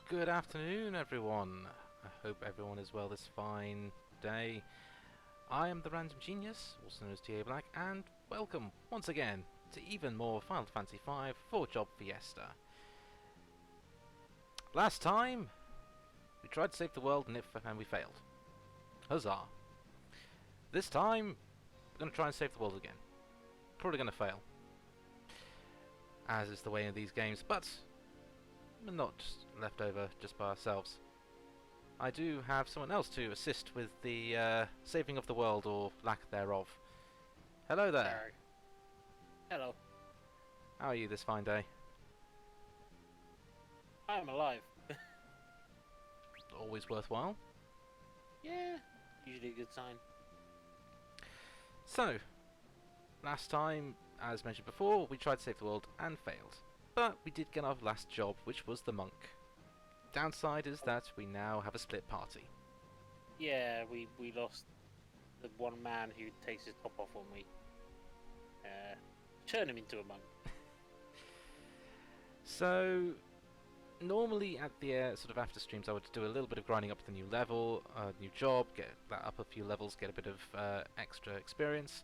Good afternoon, everyone. I hope everyone is well this fine day. I am the Random Genius, also known as TA Black, and welcome once again to even more Final Fantasy V 4-Job Fiesta. Last time, we tried to save the world and we failed. Huzzah! This time, we're going to try and save the world again. Probably going to fail, as is the way in these games, but we're not just left over just by ourselves. I do have someone else to assist with the saving of the world, or lack thereof. Hello there. Hello. How are you this fine day? I'm alive. Always worthwhile. Yeah, usually a good sign. So, last time, as mentioned before, we tried to save the world and failed. But we did get our last job, which was the monk. Downside is that we now have a split party. Yeah, we lost the one man who takes his top off when we turn him into a monk. So, normally at the sort of after streams I would do a little bit of grinding up the new level, new job, get that up a few levels, get a bit of extra experience.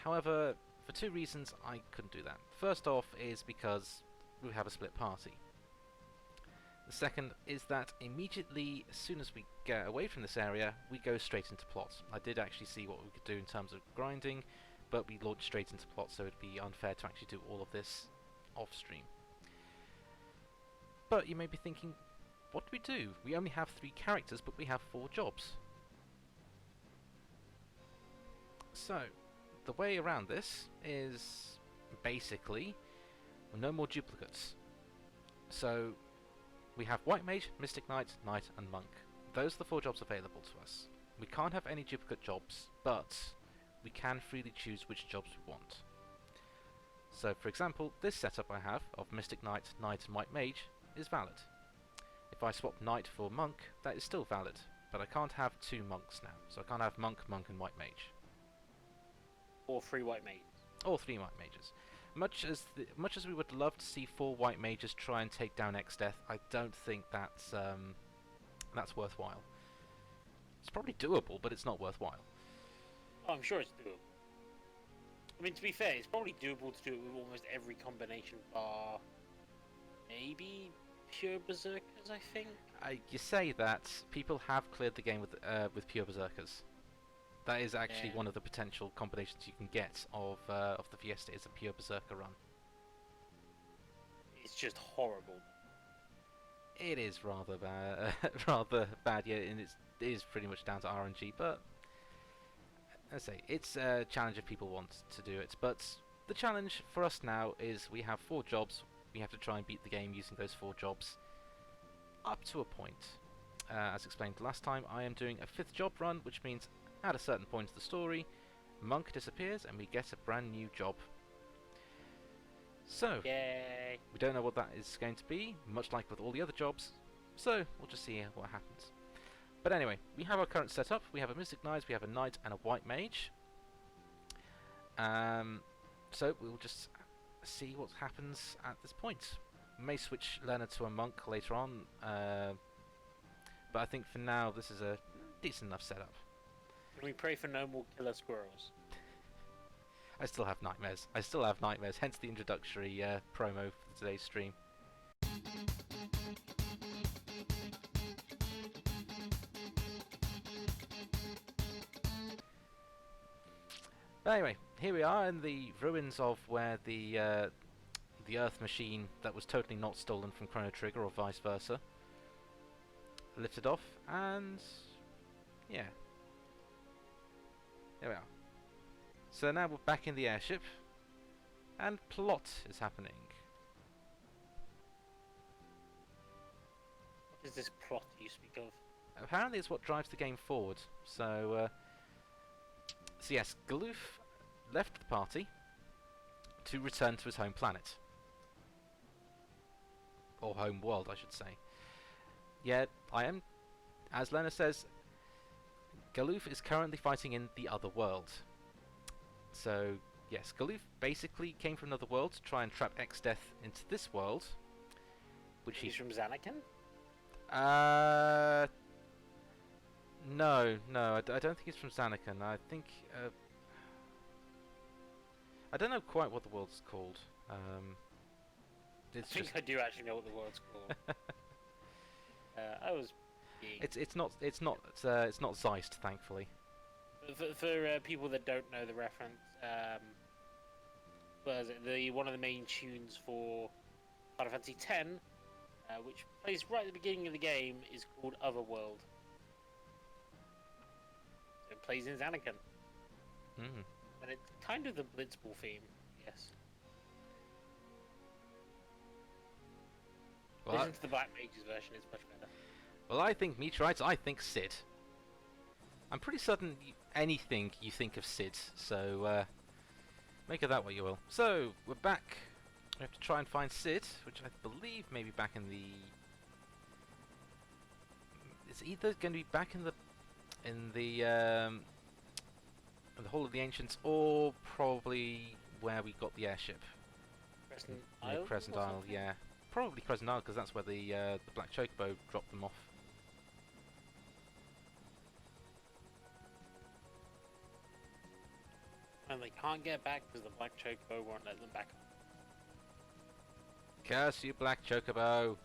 However, for two reasons I couldn't do that. First off is because we have a split party. The second is that immediately, as soon as we get away from this area, we go straight into plot. I did actually see what we could do in terms of grinding, but we launched straight into plot, so it'd be unfair to actually do all of this off-stream. But you may be thinking, what do we do? We only have 3 characters, but we have 4 jobs. So, the way around this is basically no more duplicates. So, we have White Mage, Mystic Knight, Knight, and Monk. Those are the 4 jobs available to us. We can't have any duplicate jobs, but we can freely choose which jobs we want. So, for example, this setup I have of Mystic Knight, Knight, and White Mage is valid. If I swap Knight for Monk, that is still valid, but I can't have 2 Monks now. So I can't have Monk, Monk, and White Mage. Or 3 white mages. Or 3 White Mages. Much as we would love to see 4 White Mages try and take down Exdeath, I don't think that's worthwhile. It's probably doable, but it's not worthwhile. Oh, I'm sure it's doable. I mean, to be fair, it's probably doable to do it with almost every combination bar maybe pure berserkers, I think. You say that, people have cleared the game with pure berserkers. That is actually one of the potential combinations you can get of the Fiesta, is a pure berserker run. It's just horrible. It is rather bad, rather bad. Yeah, and it is pretty much down to RNG. But let's say it's a challenge if people want to do it. But the challenge for us now is we have 4 jobs. We have to try and beat the game using those 4 jobs up to a point. As explained last time, I am doing a 5th job run, which means at a certain point of the story, Monk disappears and we get a brand new job. So, yay! We don't know what that is going to be, much like with all the other jobs, so we'll just see what happens. But anyway, we have our current setup. We have a Mystic Knight, we have a Knight, and a White Mage. So we'll just see what happens at this point. We may switch Leonard to a Monk later on, but I think for now this is a decent enough setup. Can we pray for no more killer squirrels? I still have nightmares. Hence the introductory promo for today's stream. But anyway, here we are in the ruins of where the Earth machine that was totally not stolen from Chrono Trigger, or vice versa, lifted off, and yeah. There we are. So now we're back in the airship, and plot is happening. What is this plot you speak of? Apparently it's what drives the game forward. So yes, Galoof left the party to return to his home planet. Or home world, I should say. Yet, as Lena says, Galoof is currently fighting in the other world. So, yes, Galoof basically came from another world to try and trap Exdeath into this world, which He's from Xanakin? Uh, no, no, I don't think it's from Zanakan. I think, I don't know quite what the world's called. I It's think just, I do actually know what the word's called. I was being... it's not Zeist, thankfully. For people that don't know the reference, what is it? One of the main tunes for Final Fantasy X, which plays right at the beginning of the game, is called Otherworld. So it plays in Zanakan, Mm. and it's kind of the Blitzball theme, yes. Well, Listen to the Black Mage's version; it's much better. well, I think meteorites. I think Sid. I'm pretty certain anything you think of Sid. So make of that what you will. So we're back. We have to try and find Sid, which I believe may be back in the. It's either going to be back in the Hall of the Ancients, or probably where we got the airship. Crescent Near Isle. Crescent or Isle, something? yeah. Probably Crescent Isle, because that's where the Black Chocobo dropped them off. And they can't get back because the Black Chocobo won't let them back. Curse you, Black Chocobo!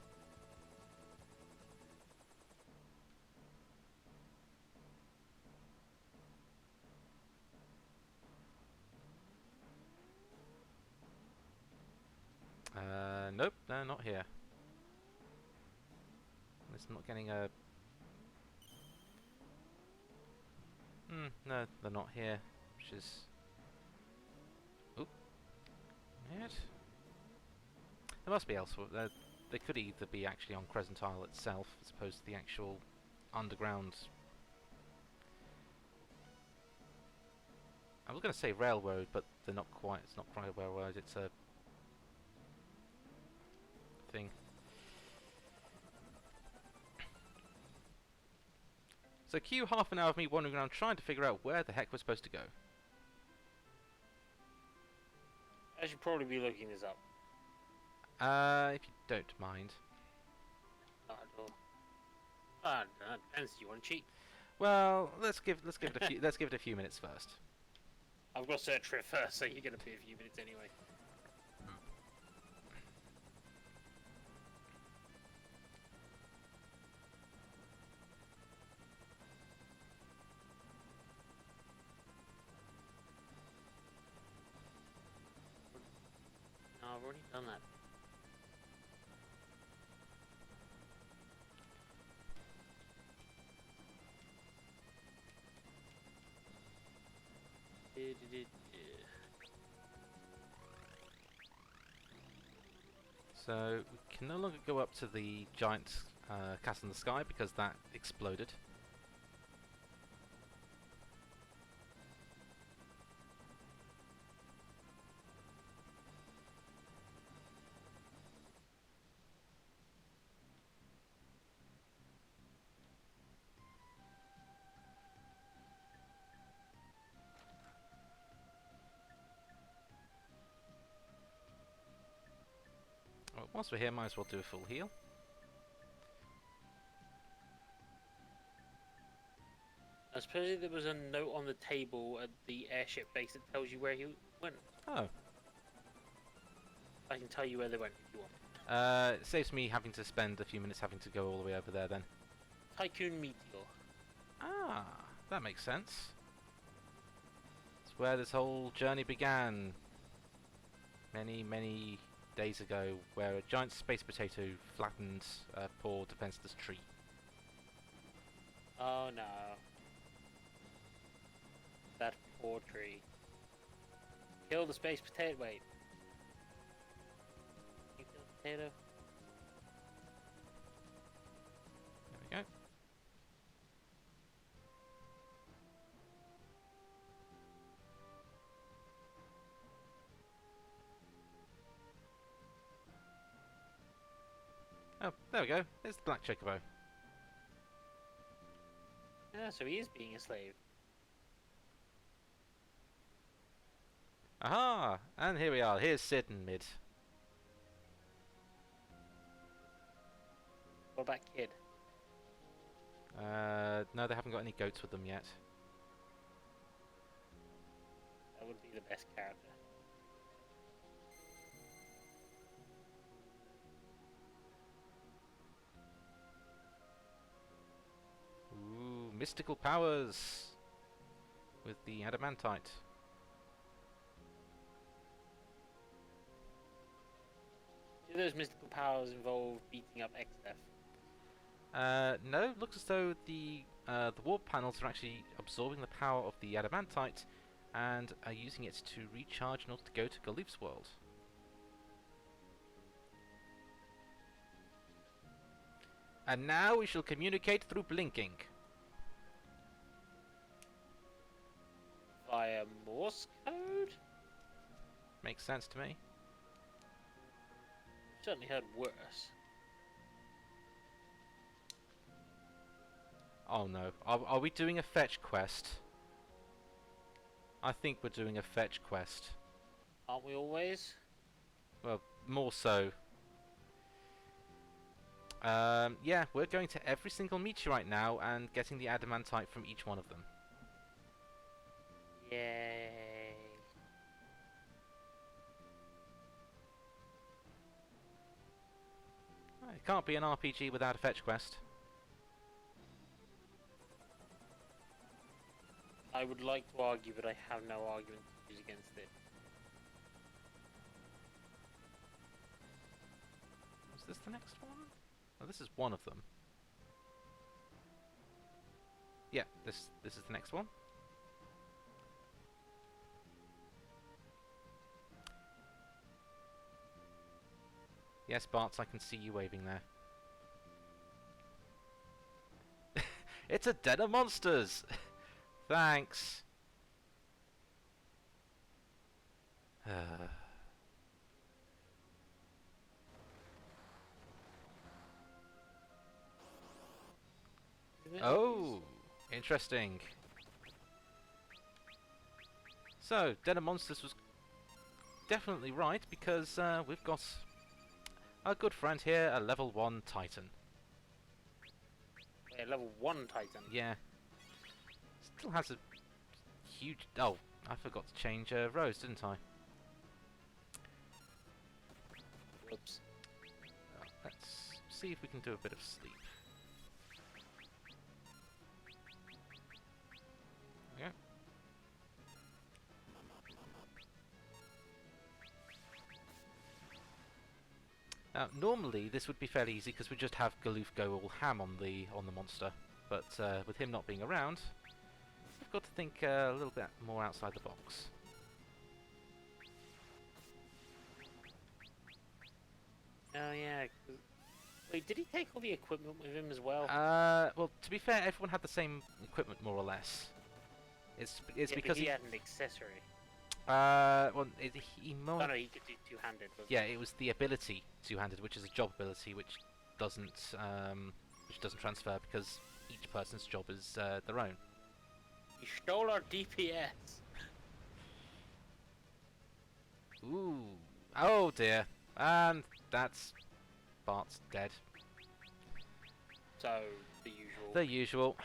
Nope, no, not here. It's not getting a... no, they're not here, which is... Oop. Weird. There must be elsewhere. They could either be actually on Crescent Isle itself, as opposed to the actual underground... I was going to say railroad, but they're not quite. It's not quite a railroad, it's a... thing. So cue half an hour of me wandering around trying to figure out where the heck we're supposed to go. I should probably be looking this up. If you don't mind. Not at all. Depends. Do you want to cheat? Well, let's give it a few let's give it a few minutes first. I've got to search for it first, so you're gonna be a few minutes anyway. No, I've already done that. So we can no longer go up to the giant castle in the sky because that exploded. Well, once we're here, might as well do a full heal. I suppose there was a note on the table at the airship base that tells you where he went. Oh. I can tell you where they went if you want. It saves me having to spend a few minutes having to go all the way over there then. Tycoon Meteor. Ah, that makes sense. It's where this whole journey began. Many, many days ago, where a giant space potato flattened a poor defenseless tree. Oh no. That poor tree. Kill the space potato. Wait. You kill the potato? There we go. Oh, there we go. There's the Black Chocobo. Yeah, so he is being a slave. Aha! And here we are. Here's Sid and Mid. What about Kid? No, they haven't got any goats with them yet. That would be the best character. Ooh, mystical powers with the adamantite. Do those mystical powers involve beating up Exdeath? No, looks as though the warp panels are actually absorbing the power of the adamantite and are using it to recharge in order to go to Galuf's world. And now we shall communicate through blinking. Via Morse code? Makes sense to me. Certainly heard worse. Oh no, are we doing a fetch quest? I think we're doing a fetch quest. Aren't we always? Well, more so. Yeah, we're going to every single meteorite now and getting the adamantite from each one of them. Yay. It can't be an RPG without a fetch quest. I would like to argue, but I have no argument to use against it. Is this the next one? Oh, this is one of them. Yeah, this is the next one. Yes, Bartz, I can see you waving there. It's a den of monsters! Thanks. Oh, interesting. So, Den of Monsters was definitely right, because we've got our good friend here, a level 1 Titan. Yeah, level 1 Titan. Yeah. Still has a huge... Oh, I forgot to change rows, didn't I? Whoops. Let's see if we can do a bit of sleep. There we go. Normally this would be fairly easy because we just have Galuf go all ham on the monster, but with him not being around, we've got to think a little bit more outside the box. Oh yeah. Wait, did he take all the equipment with him as well? Well, to be fair, everyone had the same equipment more or less. It's yeah, because he had an accessory. well, he Oh no, he could do two-handed. Yeah, it was the ability two-handed, which is a job ability, which doesn't transfer because each person's job is their own. He stole our DPS. Ooh, oh dear, and that's Bart's dead. So the usual. The usual.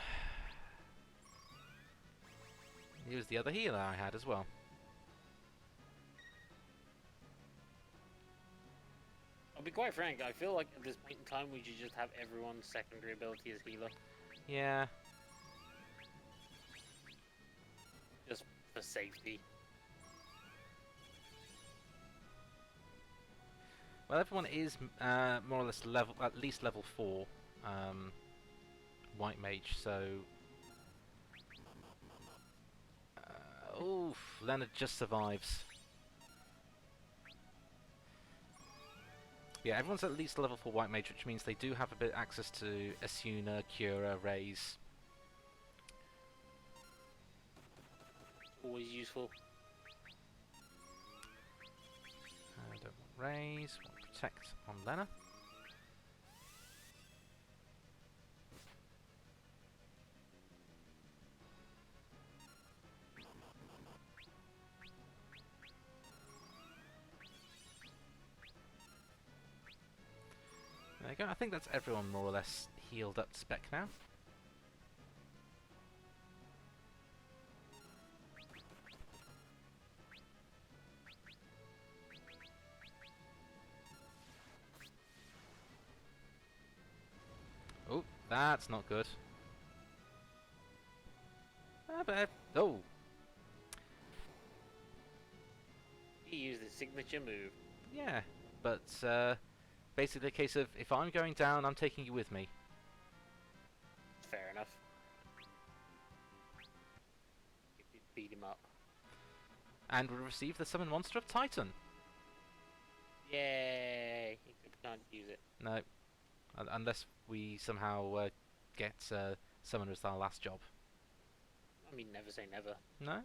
He was the other healer I had as well. I'll be quite frank, I feel like at this point in time we should just have everyone's secondary ability as healer. Yeah. Just for safety. Well, everyone is more or less at least level 4 white mage, so... oof, Leonard just survives. Yeah, everyone's at least level 4 white mage, which means they do have a bit access to Asuna, Cura, Raise. Always useful. I don't want Raise, want Protect on Lena. There you go, I think that's everyone more or less healed up to spec now. That's not good. Oh, He used his signature move. yeah. But basically a case of, if I'm going down, I'm taking you with me. Fair enough. Beat him up. And we receive the summon monster of Titan. Yay! Except we can't use it. No, unless we somehow get summoner as our last job. I mean, never say never. No?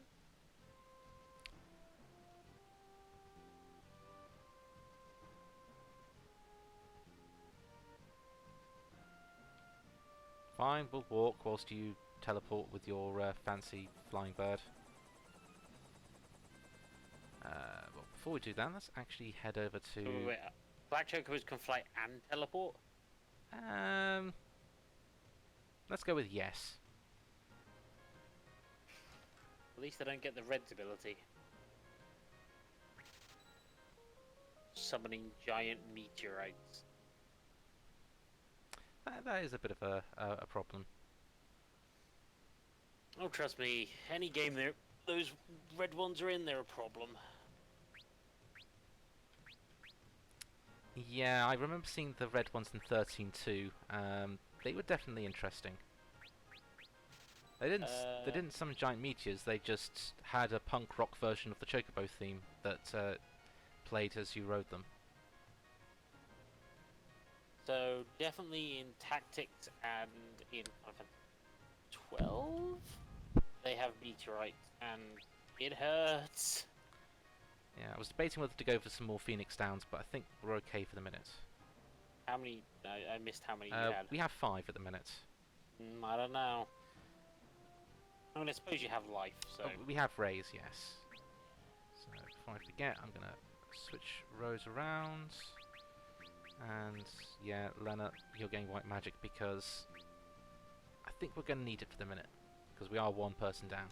Fine, we'll walk whilst you teleport with your fancy flying bird. Well, before we do that, let's actually head over to... Wait. Black Chocobos can fly and teleport? Let's go with yes. At least I don't get the Red's ability. Summoning giant meteorites. That is a bit of a problem. Oh, trust me, any game there, those red ones are in, they're a problem. Yeah, I remember seeing the red ones in 13 too. They were definitely interesting. They didn't summon giant meteors. They just had a punk rock version of the Chocobo theme that played as you rode them. So definitely in Tactics and in Final Fantasy 12, they have meteorites, and it hurts. Yeah, I was debating whether to go for some more Phoenix Downs, but I think we're okay for the minute. How many? I missed how many you had. We have 5 at the minute. I don't know. I mean, I suppose you have life, so... Oh, we have Rays, yes. So, before I forget, I'm going to switch rows around. And, yeah, Lena, you're getting white magic because I think we're going to need it for the minute. Because we are 1 person down.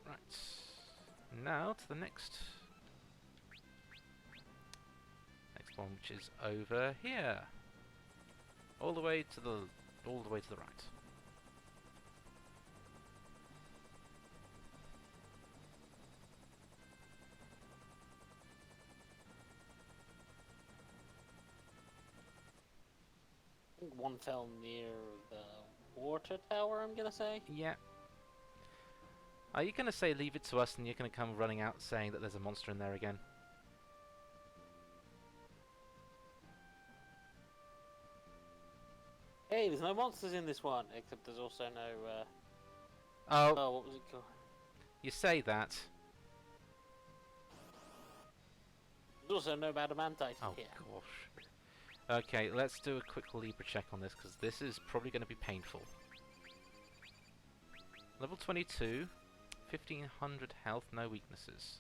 Right. Now to the next one, which is over here. All the way to the right. I think one fell near the water tower, I'm gonna say. Yeah. Are you gonna say leave it to us and you're gonna come running out saying that there's a monster in there again? Hey, there's no monsters in this one, except there's also no, Oh, oh, what was it called? you say that. There's also no adamantite Oh here. gosh. Okay, let's do a quick Libra check on this, because this is probably going to be painful. Level 22, 1500 health, no weaknesses.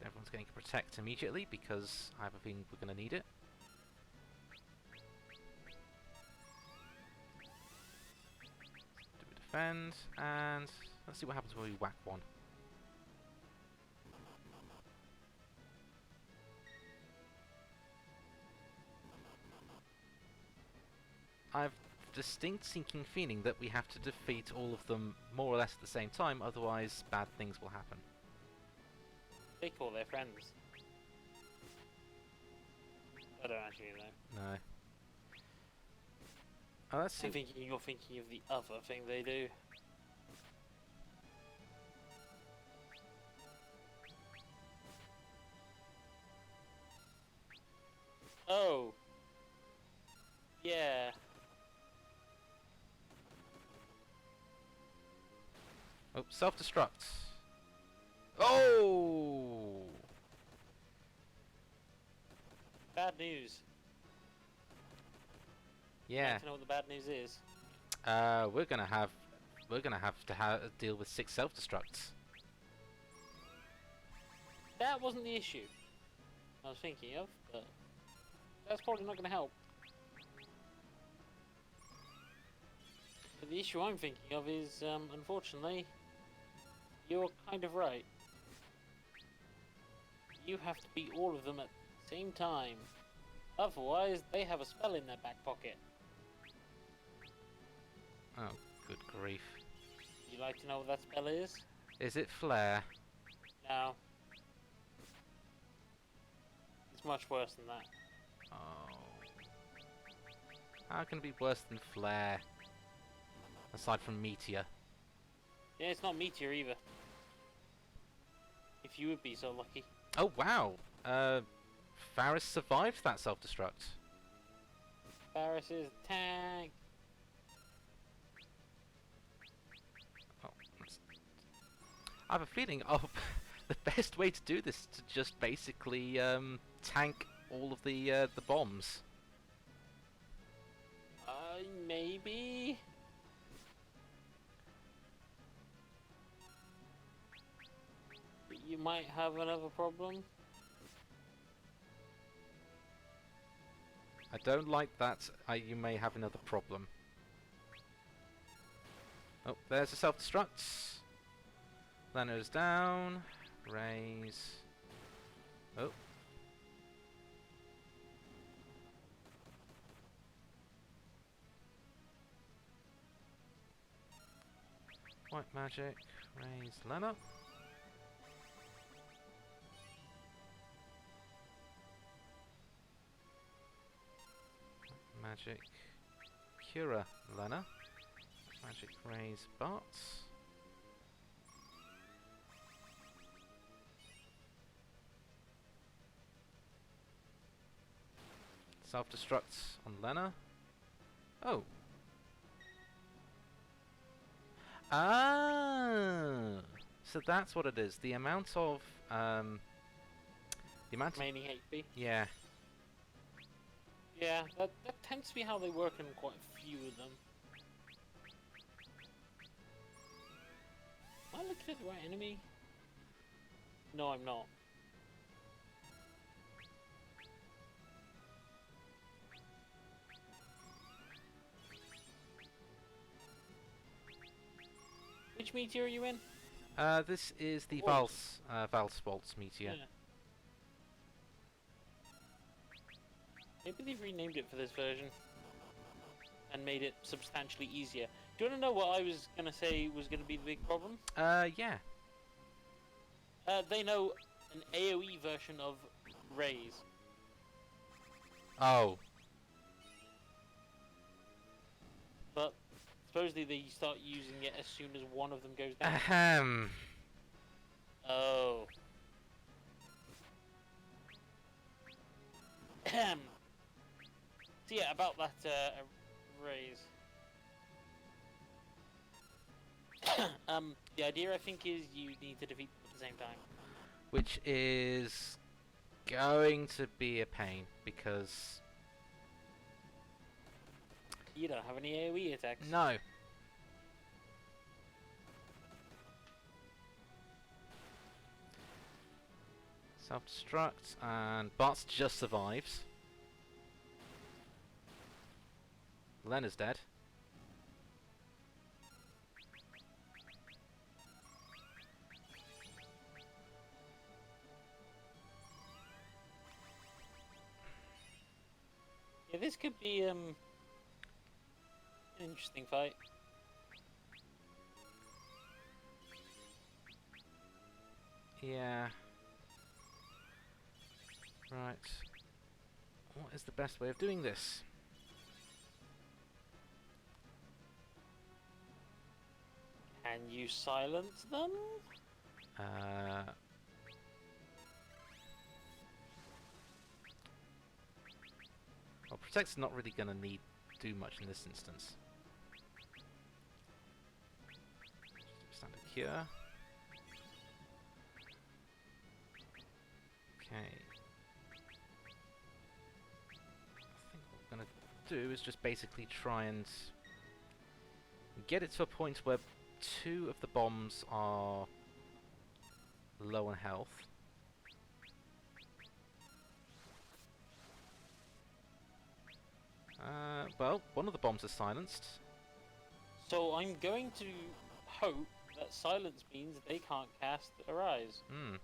Everyone's getting a protect immediately, because I have a feeling we're going to need it. Do a defend, and let's see what happens when we whack one. I've a distinct sinking feeling that we have to defeat all of them more or less at the same time, otherwise bad things will happen. They call their friends. I don't actually know. No. Oh, let's see. I'm thinking you're thinking of the other thing they do. Oh. Yeah. Oh, self-destruct. Oh! Bad news. Yeah. Do you know what the bad news is? We're gonna have to deal with 6 self-destructs. That wasn't the issue I was thinking of, but that's probably not going to help. But the issue I'm thinking of is, unfortunately, you're kind of right. You have to beat all of them at the same time. Otherwise, they have a spell in their back pocket. Oh, good grief. You like to know what that spell is? Is it flare? No. It's much worse than that. Oh. How can it be worse than flare? Aside from meteor. Yeah, it's not meteor either. If you would be so lucky. Oh wow! Faris survived that self-destruct. Faris is tank. Oh, I have a feeling the best way to do this is to just basically tank all of the bombs. Maybe. You might have another problem. I don't like that. You may have another problem. Oh, there's a self-destruct. Leno's down. Raise. Oh. White magic. Raise Lena. Magic Cura Lena. Magic Raise Bart. Self-destruct on Lena. Oh. Ah. So that's what it is. The amount of Remaining HP. Yeah. Yeah, that tends to be how they work in quite a few of them. Am I looking at the right enemy? No, I'm not. Which meteor are you in? This is the Waltz. Valswaltz meteor. Yeah. Maybe they've renamed it for this version and made it substantially easier. Do you want to know what I was going to say was going to be the big problem? Yeah. They know an AoE version of Raise. Oh. But supposedly they start using it as soon as one of them goes down. Ahem. Oh. Ahem. So yeah, about that Raise. The idea I think is you need to defeat them at the same time. Which is going to be a pain because You don't have any AoE attacks. no. Self-destruct and Bart just survives. Lena's dead. Yeah, this could be an interesting fight. Yeah. Right. What is the best way of doing this? Can you silence them? Well, Protect's not really going to do much in this instance. Standard cure. Okay. I think what we're going to do is just basically try and get it to a point where 2 of the bombs are low on health. Well, one of the bombs is silenced. So I'm going to hope that silence means they can't cast Arise. Hmm.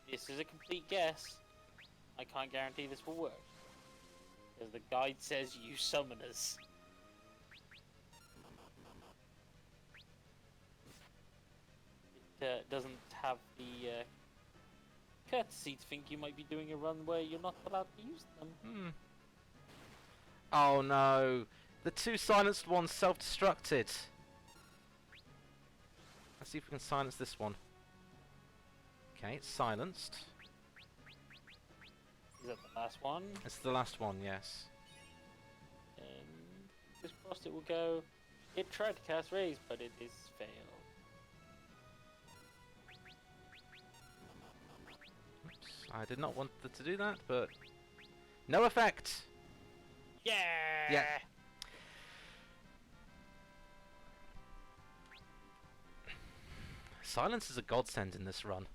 this is a complete guess. I can't guarantee this will work. Because the guide says use summoners. It doesn't have the courtesy to think you might be doing a run where you're not allowed to use them. Hmm. Oh no! The two silenced ones self-destructed. Let's see if we can silence this one. Okay, it's silenced. Is that the last one? It's the last one, yes. This crossed it will go. It tried to cast raise, but it is failed. Oops, I did not want to do that, but no effect. Yeah. Yeah. Silence is a godsend in this run.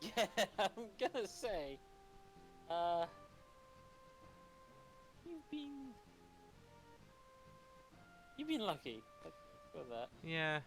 Yeah, I'm gonna say. You've been lucky. Let's go with that. Yeah.